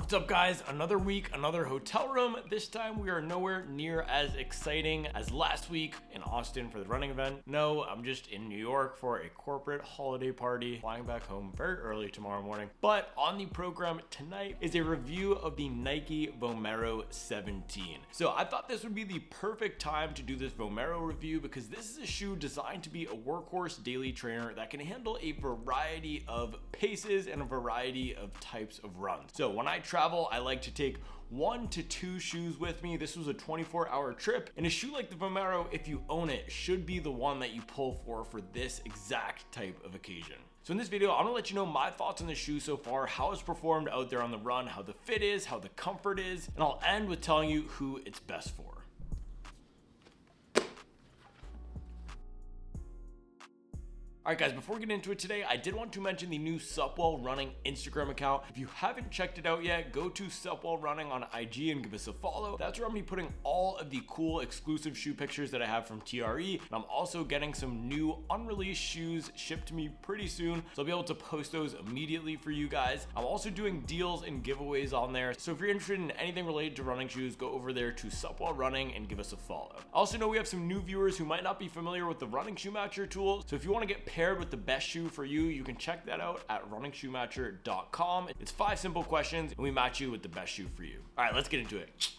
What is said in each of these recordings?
What's up guys? Another week, another hotel room. This time we are nowhere near as exciting as last week in Austin for the running event. No, I'm just in New York for a corporate holiday party, flying back home very early tomorrow morning. But on the program tonight is a review of the Nike Vomero 17. So I thought this would be the perfect time to do this Vomero review because this is a shoe designed to be a workhorse daily trainer that can handle a variety of paces and a variety of types of runs. So when I travel, I like to take 1 to 2 shoes with me. This was a 24-hour trip, and a shoe like the Vomero, if you own it, should be the one that you pull for this exact type of occasion. So in this video, I'm gonna let you know my thoughts on the shoe so far, how it's performed out there on the run, how the fit is, how the comfort is, and I'll end with telling you who it's best for. Alright guys, before we get into it today, I did want to mention the new Supwell Running Instagram account. If you haven't checked it out yet, go to Supwell Running on IG and give us a follow. That's where I'm gonna be putting all of the cool exclusive shoe pictures that I have from TRE. And I'm also getting some new unreleased shoes shipped to me pretty soon, so I'll be able to post those immediately for you guys. I'm also doing deals and giveaways on there, so if you're interested in anything related to running shoes, go over there to Supwell Running and give us a follow. I also know we have some new viewers who might not be familiar with the Running Shoe Matcher tool, so if you want to get paired with the best shoe for you, you can check that out at runningshoematcher.com. It's 5 simple questions and we match you with the best shoe for you. All right, let's get into it.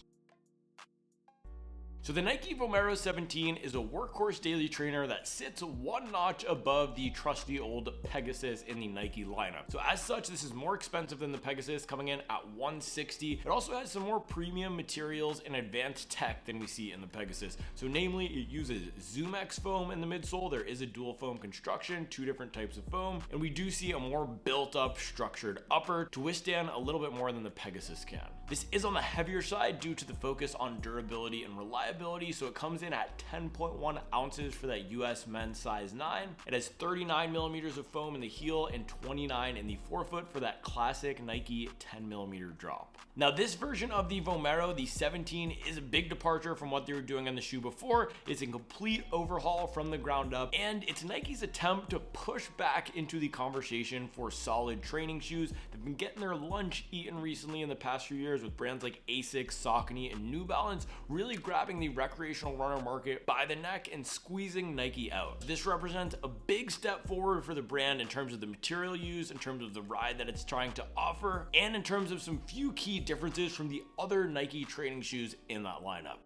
So the Nike Vomero 17 is a workhorse daily trainer that sits one notch above the trusty old Pegasus in the Nike lineup. So as such, this is more expensive than the Pegasus, coming in at $160. It also has some more premium materials and advanced tech than we see in the Pegasus. So namely, it uses ZoomX foam in the midsole. There is a dual foam construction, 2 different types of foam, and we do see a more built up structured upper to withstand a little bit more than the Pegasus can. This is on the heavier side due to the focus on durability and reliability, so it comes in at 10.1 ounces for that US men's size 9. It has 39 millimeters of foam in the heel and 29 in the forefoot for that classic Nike 10 millimeter drop. Now this version of the Vomero, the 17, is a big departure from what they were doing on the shoe before. It's a complete overhaul from the ground up, and it's Nike's attempt to push back into the conversation for solid training shoes. They've been getting their lunch eaten recently in the past few years with brands like Asics, Saucony, and New Balance really grabbing the recreational runner market by the neck and squeezing Nike out. This represents a big step forward for the brand in terms of the material used, in terms of the ride that it's trying to offer, and in terms of some few key differences from the other Nike training shoes in that lineup.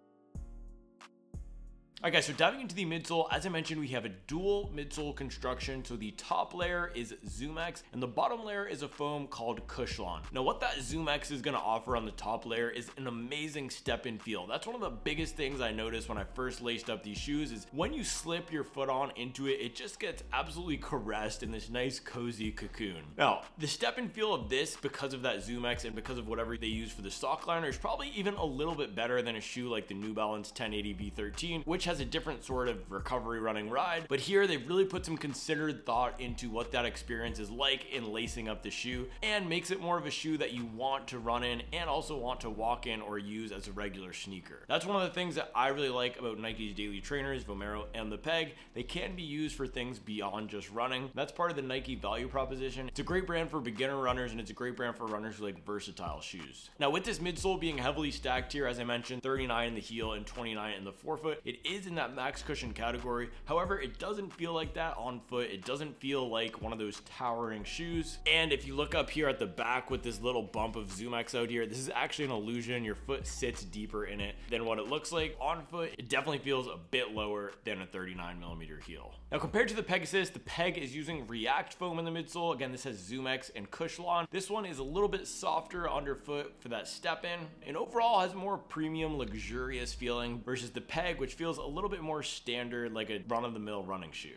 Alright guys, so diving into the midsole, as I mentioned, we have a dual midsole construction. So the top layer is ZoomX and the bottom layer is a foam called Cushlon. Now what that ZoomX is going to offer on the top layer is an amazing step-in feel. That's one of the biggest things I noticed when I first laced up these shoes is when you slip your foot on into it, it just gets absolutely caressed in this nice cozy cocoon. Now the step-in feel of this, because of that ZoomX and because of whatever they use for the stock liner, is probably even a little bit better than a shoe like the New Balance 1080 V13, which has a different sort of recovery running ride. But here they've really put some considered thought into what that experience is like in lacing up the shoe, and makes it more of a shoe that you want to run in and also want to walk in or use as a regular sneaker. That's one of the things that I really like about Nike's daily trainers, Vomero and the Peg. They can be used for things beyond just running. That's part of the Nike value proposition. It's a great brand for beginner runners, and it's a great brand for runners who like versatile shoes. Now with this midsole being heavily stacked here, as I mentioned, 39 in the heel and 29 in the forefoot, it is in that max cushion category. However, it doesn't feel like that on foot. It doesn't feel like one of those towering shoes. And if you look up here at the back with this little bump of ZoomX out here, this is actually an illusion. Your foot sits deeper in it than what it looks like on foot. It definitely feels a bit lower than a 39 millimeter heel. Now compared to the Pegasus, the Peg is using React foam in the midsole. Again, this has ZoomX and Cushlon. This one is a little bit softer underfoot for that step in, and overall has more premium, luxurious feeling versus the Peg, which feels a little bit more standard, like a run-of-the-mill running shoe.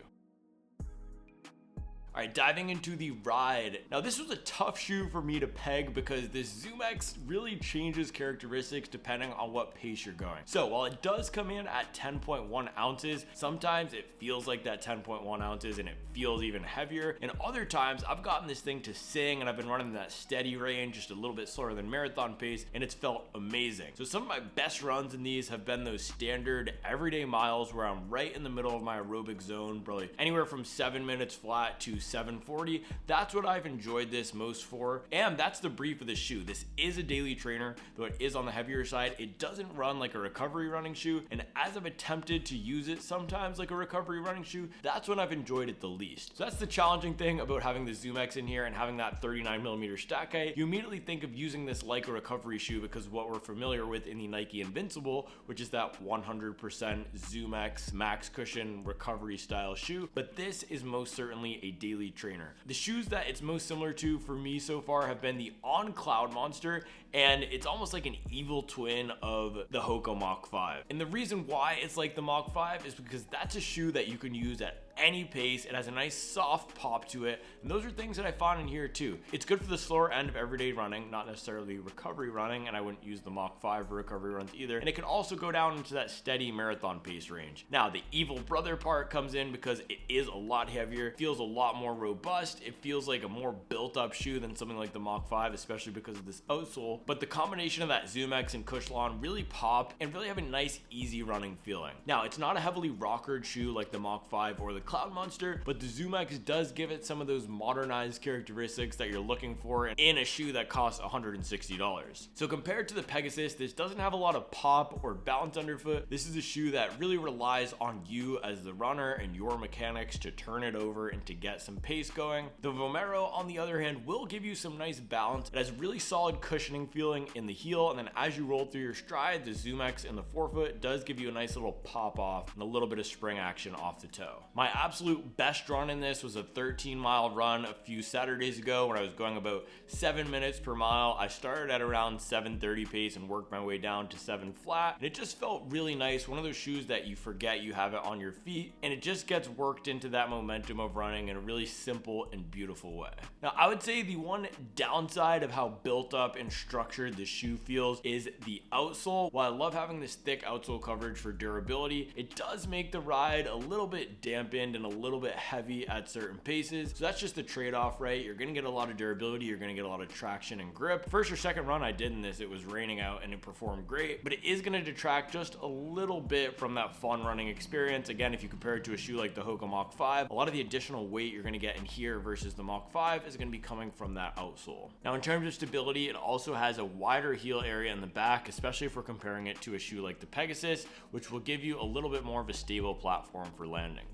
All right, diving into the ride. Now this was a tough shoe for me to peg because this ZoomX really changes characteristics depending on what pace you're going. So while it does come in at 10.1 ounces, sometimes it feels like that 10.1 ounces and it feels even heavier. And other times I've gotten this thing to sing and I've been running that steady range, just a little bit slower than marathon pace, and it's felt amazing. So some of my best runs in these have been those standard everyday miles where I'm right in the middle of my aerobic zone, probably anywhere from 7 minutes flat to 740. That's what I've enjoyed this most for, and that's the brief of the shoe. This is a daily trainer, though it is on the heavier side. It doesn't run like a recovery running shoe, and as I've attempted to use it sometimes like a recovery running shoe, that's when I've enjoyed it the least. So that's the challenging thing about having the ZoomX in here and having that 39mm stack height. You immediately think of using this like a recovery shoe because of what we're familiar with in the Nike Invincible, which is that 100% ZoomX max cushion recovery style shoe, but this is most certainly a daily trainer. The shoes that it's most similar to for me so far have been the On Cloudmonster, and it's almost like an evil twin of the Hoka Mach 5. And the reason why it's like the Mach 5 is because that's a shoe that you can use at any pace. It has a nice soft pop to it, and those are things that I found in here too. It's good for the slower end of everyday running, not necessarily recovery running, and I wouldn't use the Mach 5 for recovery runs either. And it can also go down into that steady marathon pace range. Now the evil brother part comes in because it is a lot heavier, feels a lot more robust. It feels like a more built up shoe than something like the Mach 5, especially because of this outsole. But the combination of that ZoomX and Cushlon really pop and really have a nice easy running feeling. Now it's not a heavily rockered shoe like the Mach 5 or the Cloudmonster, but the ZoomX does give it some of those modernized characteristics that you're looking for in a shoe that costs $160. So compared to the Pegasus, this doesn't have a lot of pop or bounce underfoot. This is a shoe that really relies on you as the runner and your mechanics to turn it over and to get some pace going. The Vomero, on the other hand, will give you some nice balance. It has really solid cushioning feeling in the heel, and then as you roll through your stride, the ZoomX in the forefoot does give you a nice little pop off and a little bit of spring action off the toe. My absolute best run in this was a 13-mile run a few Saturdays ago when I was going about 7 minutes per mile. I started at around 7:30 pace and worked my way down to 7 flat, and it just felt really nice. One of those shoes that you forget you have it on your feet, and it just gets worked into that momentum of running in a really simple and beautiful way. Now I would say the one downside of how built up and structured the shoe feels is the outsole. While I love having this thick outsole coverage for durability, it does make the ride a little bit dampened and a little bit heavy at certain paces. So that's just the trade-off, right? You're gonna get a lot of durability, you're gonna get a lot of traction and grip. First or second run I did in this, it was raining out and it performed great, but it is gonna detract just a little bit from that fun running experience. Again, if you compare it to a shoe like the Hoka Mach 5, a lot of the additional weight you're gonna get in here versus the Mach 5 is gonna be coming from that outsole. Now in terms of stability, it also has a wider heel area in the back, especially if we're comparing it to a shoe like the Pegasus, which will give you a little bit more of a stable platform for landing.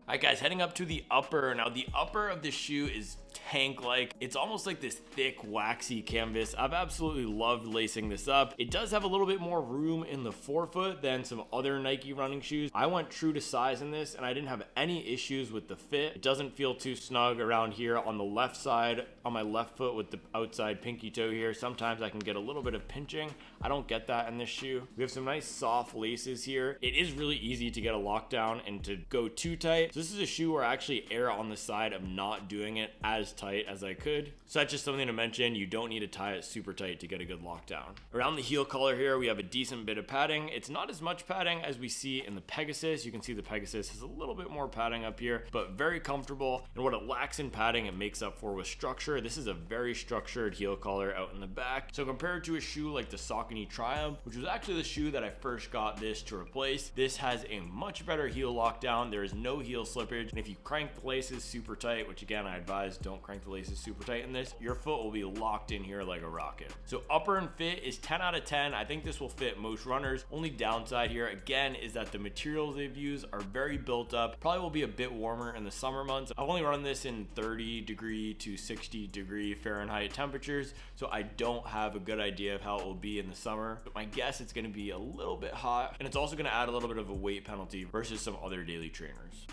Alright guys, heading up to the upper. Now the upper of the shoe is tank-like. It's almost like this thick, waxy canvas. I've absolutely loved lacing this up. It does have a little bit more room in the forefoot than some other Nike running shoes. I went true to size in this, and I didn't have any issues with the fit. It doesn't feel too snug around here on the left side, on my left foot with the outside pinky toe here. Sometimes I can get a little bit of pinching. I don't get that in this shoe. We have some nice soft laces here. It is really easy to get a lockdown and to go too tight. So this is a shoe where I actually err on the side of not doing it as tight as I could. So that's just something to mention. You don't need to tie it super tight to get a good lockdown. Around the heel collar here, we have a decent bit of padding. It's not as much padding as we see in the Pegasus. You can see the Pegasus has a little bit more padding up here, but very comfortable. And what it lacks in padding, it makes up for with structure. This is a very structured heel collar out in the back. So compared to a shoe like the Saucony Triumph, which was actually the shoe that I first got this to replace, this has a much better heel lockdown. There is no heel slippage. And if you crank the laces super tight, which again, I advise don't crank the laces super tight in this, your foot will be locked in here like a rocket. So upper and fit is 10 out of 10. I think this will fit most runners. Only downside here again is that the materials they've used are very built up. Probably will be a bit warmer in the summer months. I've only run this in 30° to 60° Fahrenheit temperatures, so I don't have a good idea of how it will be in the summer, but my guess it's going to be a little bit hot, and it's also going to add a little bit of a weight penalty versus some other daily trainers.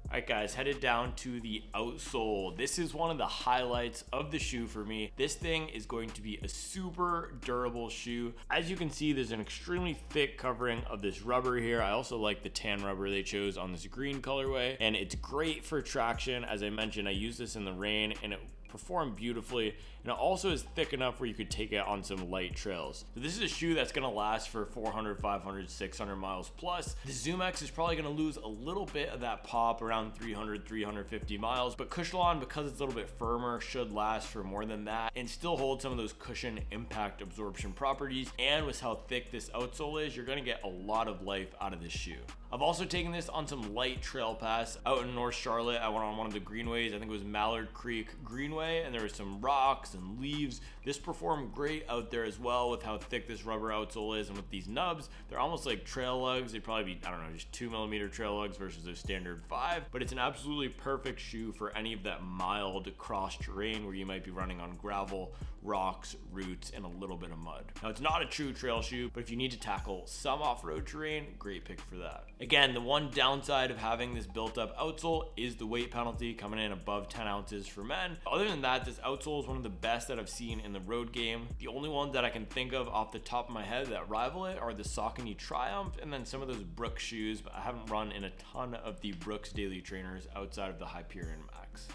Alright guys, headed down to the outsole. This is one of the highlights of the shoe for me. This thing is going to be a super durable shoe. As you can see, there's an extremely thick covering of this rubber here. I also like the tan rubber they chose on this green colorway, and it's great for traction. As I mentioned, I used this in the rain and it performed beautifully, and it also is thick enough where you could take it on some light trails. So this is a shoe that's going to last for 400, 500, 600 miles plus. The ZoomX is probably going to lose a little bit of that pop around 300, 350 miles, but Cushlon, because it's a little bit firmer, should last for more than that and still hold some of those cushion impact absorption properties. And with how thick this outsole is, you're going to get a lot of life out of this shoe. I've also taken this on some light trail paths out in North Charlotte. I went on one of the greenways, I think it was Mallard Creek Greenway, and there was some rocks and leaves. This performed great out there as well with how thick this rubber outsole is, and with these nubs, they're almost like trail lugs. They'd probably be, I don't know, just 2mm trail lugs versus those standard 5, but it's an absolutely perfect shoe for any of that mild cross terrain where you might be running on gravel, rocks, roots, and a little bit of mud. Now, it's not a true trail shoe, but if you need to tackle some off-road terrain, great pick for that. Again, the one downside of having this built-up outsole is the weight penalty coming in above 10 ounces for men. Other than that, this outsole is one of the best that I've seen in the road game. The only ones that I can think of off the top of my head that rival it are the Saucony Triumph and then some of those Brooks shoes, but I haven't run in a ton of the Brooks daily trainers outside of the Hyperion Max.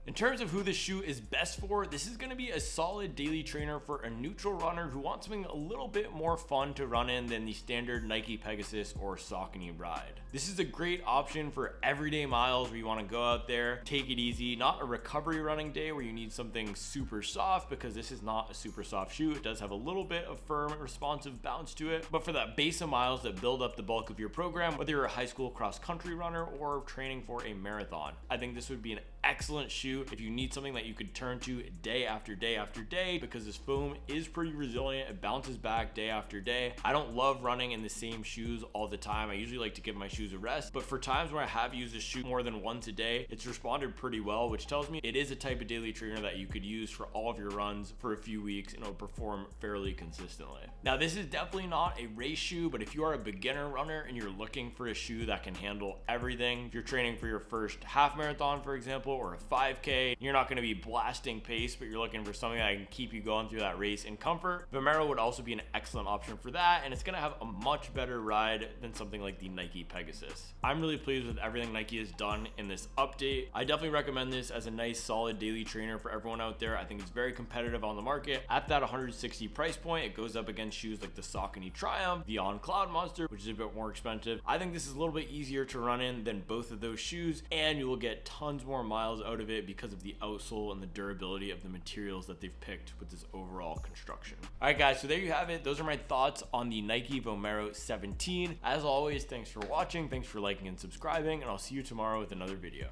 In terms of who this shoe is best for, this is going to be a solid daily trainer for a neutral runner who wants something a little bit more fun to run in than the standard Nike Pegasus or Saucony ride. This is a great option for everyday miles where you want to go out there, take it easy, not a recovery running day where you need something super soft, because this is not a super soft shoe. It does have a little bit of firm, responsive bounce to it, but for that base of miles that build up the bulk of your program, whether you're a high school cross country runner or training for a marathon, I think this would be an excellent shoe if you need something that you could turn to day after day after day, because this foam is pretty resilient. It bounces back day after day. I don't love running in the same shoes all the time. I usually like to give my shoes a rest, but for times where I have used this shoe more than once a day, it's responded pretty well, which tells me it is a type of daily trainer that you could use for all of your runs for a few weeks and it'll perform fairly consistently. Now, this is definitely not a race shoe, but if you are a beginner runner and you're looking for a shoe that can handle everything, if you're training for your first half marathon, for example, or a 5K, you're not going to be blasting pace, but you're looking for something that can keep you going through that race in comfort, Vomero would also be an excellent option for that, and it's going to have a much better ride than something like the Nike Pegasus. I'm really pleased with everything Nike has done in this update. I definitely recommend this as a nice solid daily trainer for everyone out there. I think it's very competitive on the market. At that $160 price point, it goes up against shoes like the Saucony Triumph, the On Cloudmonster, which is a bit more expensive. I think this is a little bit easier to run in than both of those shoes, and you will get tons more miles out of it because of the outsole and the durability of the materials that they've picked with this overall construction. All right, guys, so there you have it. Those are my thoughts on the Nike Vomero 17. As always, thanks for watching, thanks for liking and subscribing, and I'll see you tomorrow with another video.